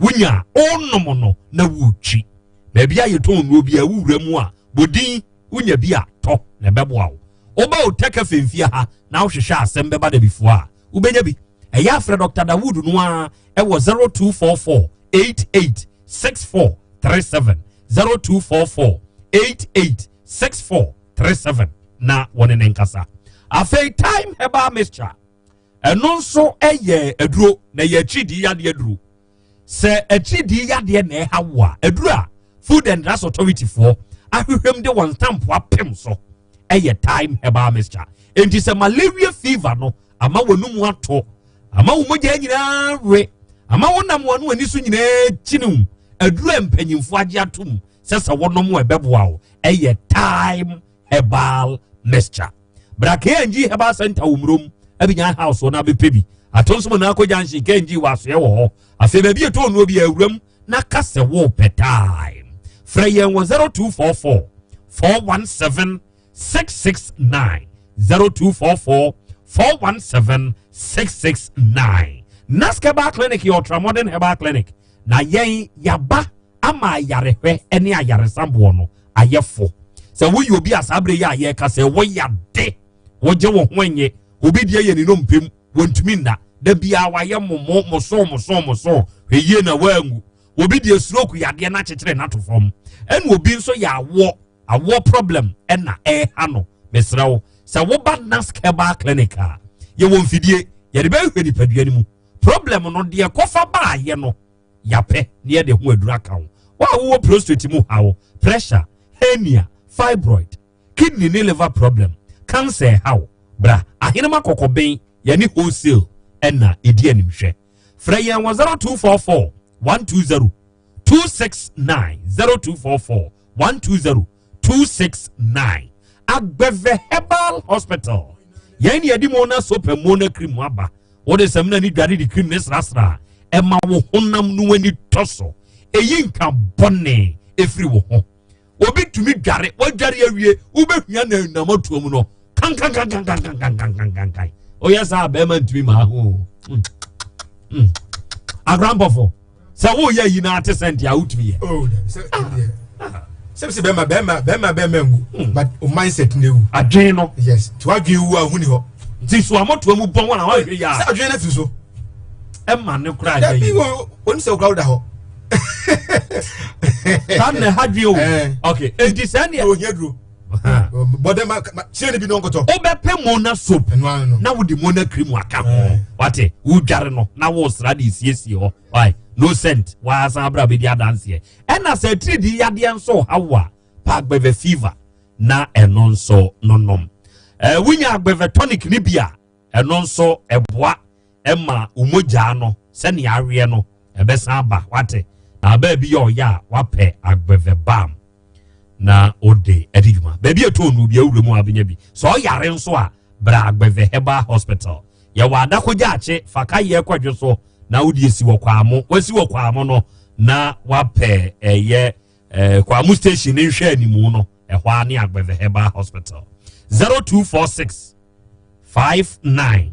Speaker 1: wunya onom no na wuchi na bia yeton no bia wuwura mu a bodin wunya bia to na beboa wo oba oteka femfia ha na wohwehwe asem beba da bifo a ubenya bi eya afre Dr. Dawood no a ewo 0244 886437 0244 886437 na wone nenkasa afei time herbal mixture eno nso eye aduro na ye chidi yade aduro se achidi yade na hawa aduro a Food and Drugs Authority for ahwehwem de one stamp apem so eye time herbal mixture enti se malaria fever no ama wonum ato ama wo mogya nyina we ama wonam wonu ani so nyina chinum aduro empanyimfo age atom sesa wonom ebeboa wo eye time herbal mixture Brakenji Herbal Center umrum abinya house ona bepebi atonso na akogya nshi kenji waso ye wo ho afi ba bi eto no bi awuram na kase wo petai freyen 0244 417 669 0244 417 669 Naskeba Clinic your Ultramodern Herbal Clinic na yen yaba ama yarehwe ene ayaresambo no ayefo se wo yobi asabre ya ye ka se wo yade woje wo hwenye obi die ye ni no mpem wontumi nda da bia waye mo so heye na wangu obi die stroke yade na chekere na to fom ene obi nso ya awo problem ena ha no mesrawo se wo ba Naskeba Clinic a ye wo mfidie ye de ba hwani paduani mu problem no de kofa ba ye no yape ne ye de ho adura ka wo prostate mu hawo pressure hernia fibroid kidney ne liver problem cancer how bra ahinema kokoben yani wholesale ena edi animhwe freya 0244 120 269 0244 120 269 Agbeve Herbal Hospital yani yedi mona sope mona cream aba wode semna ni dware di cream ne srasra ema wo honam no wani toso eyinka bonne efri wo ho obi tumi dware wadware awie ubehua na namatuom no kan o yesa be man tumi ma ho agrambofo se wo ye yi na atesent ya utumi ye
Speaker 4: Say bema ngu. But o mindset new.
Speaker 1: Adwene no.
Speaker 4: Yes. To adwene wu ahuni ho.
Speaker 1: Nti so amoto mu bon na wa ya.
Speaker 4: Say adwene na fi so.
Speaker 1: E ma ne kra
Speaker 4: Da
Speaker 1: ya.
Speaker 4: bi won say o crowd ho.
Speaker 1: Tan ne hadwe o. Okay. Enti say ne
Speaker 4: o hiadro. Bodema chene bi no nkoto.
Speaker 1: Obepe mona soap. Na wo di mona cream aka ho. Wate, wo dware no na wo sra de siesie ho. Why? No scent. Wa san bra be dia dance here. E na say 3D yade enso hawa. Pa agbeve fever na eno nso nonom. Wunya agbeve tonic ni bia eno nso eboa ema umoja no se ne awe no ebesan ba wate. Na ba bi yo ya wape agbeve bam. Na ode edijuma baby etonu bia wuremu abenya bi so yare nso a bra agbeve heba hospital ya wada koja ache faka ye kwadwe so na wodi esi wokwamo wasi wokwamo no na wape eye kwamu station nhwe animu no ehwa ne agbeve heba hospital 0246 59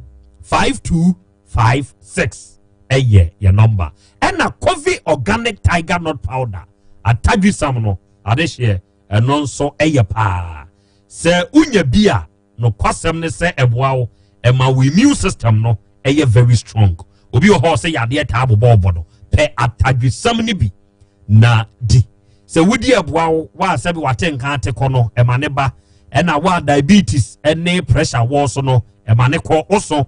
Speaker 1: 5256 eye your number and na coffee organic tiger nut powder atadwi sam no adehye eno nso eye pa se unya bia no kwasem ne se eboawo ema we immune system no eye very strong obi ho se yade ta abobo no pe atadwisam ne bi na di se wudi eboawo wa se bi watenka ateko no ema ne ba ena wa diabetes ene pressure wo so no ema ne ko oso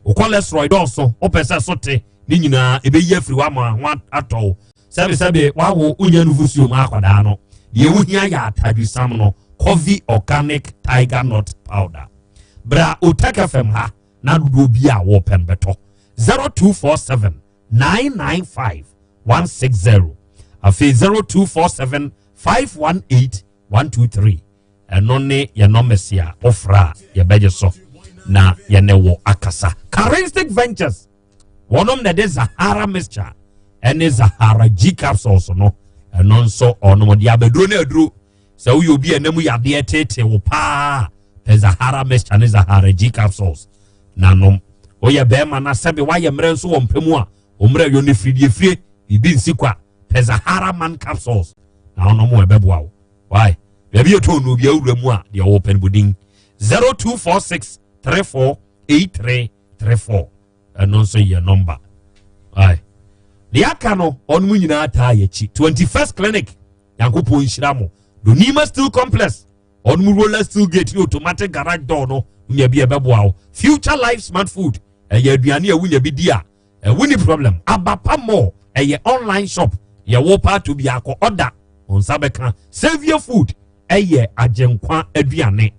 Speaker 1: o cholesterol also o pese so te ni nyina ebe yi afiri wa ma ho ato sabe wa wo unya nufusu ma akwada no ye wuhia ya atadwisam no coffee organic tiger nut powder bra Utaka FM ha na do bia wo pen beto 0247 995 160 afi 0247 518 123 eno ne ye no mesia ofra ye beje so na ye ne wo akasa Charistic Ventures wonom na de Zahara mixture ene Zahara G capsules no eno nso ono de abeduro na aduro se wo yobi enemu yade tete wo pa pe Zahara mixture ne Zahara G capsules nanom oye bema na sebe wa ye mre nso wo mpemu a omre yo ne fridie bibi nsikwa pe Zahara man capsules na ono mo ebeboa wo why Baby etonu bia wuremu a de open budin 0246 348334 eno nso ye number why the akano on mu nyina ata ye chi 21st clinic yankopon nhiramo Donima Steel Complex on mu roller steel gate automatic garage door no nya bia beboa Future Life Smart Food ye aduane a wunya bi dia wuni problem abapa mo ye online shop ye wo part to bia ko order on sabeka Savior Food eye agenkwa aduane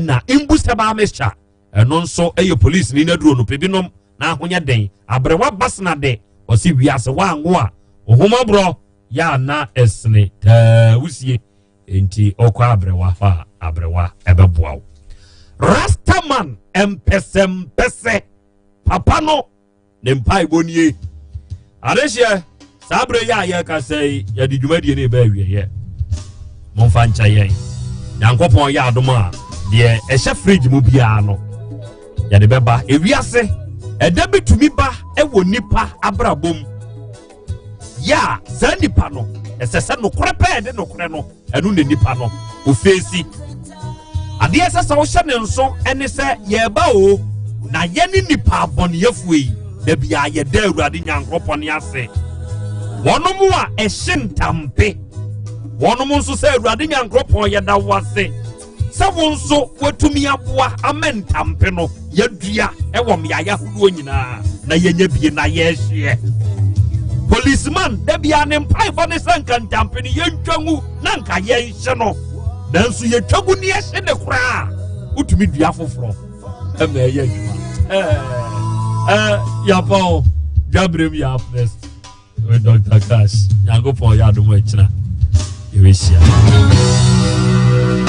Speaker 1: na imbustable mixture eno nso eye police ni na duro no pebinom na ahonya den abrewa basna de osi wiase wango a ohoma bro ya na esne ta wusie enti okwa abrewa fa abrewa ebeboa Rastaman empese papa no ne mpai bonie adehye sabre ya ka sei ya di dwumadie ne ba wie ye monfa ncha yen yankopon ya adoma de ehye fridge mu bia no ya de beba ewiase eda betumi ba ewo nipa abrabom ya za nipa no esese no kore pe de no kore no enu ne nipa no ofesi ade esese wo hye ne nso ene se ye ba o na ye ni nipa abonyefu yi da bia ye da awurade nyankopon ase wonomu a ehye ntampe wonomu nso se awurade nyankopon ye da wase se wonso watumi aboa amentampe no yadua ewom yaya huduo nyina na yenye bie na yehye policeman da bia ne mpai bone sanka ntampe ni yentwangu na nka yenhye no nanso yetwagu ne yehye ne kura utumi dua foforo ema ye adwuma ya paul jabrem ya first with Dr. Cash yango po ya do mo echira ewehia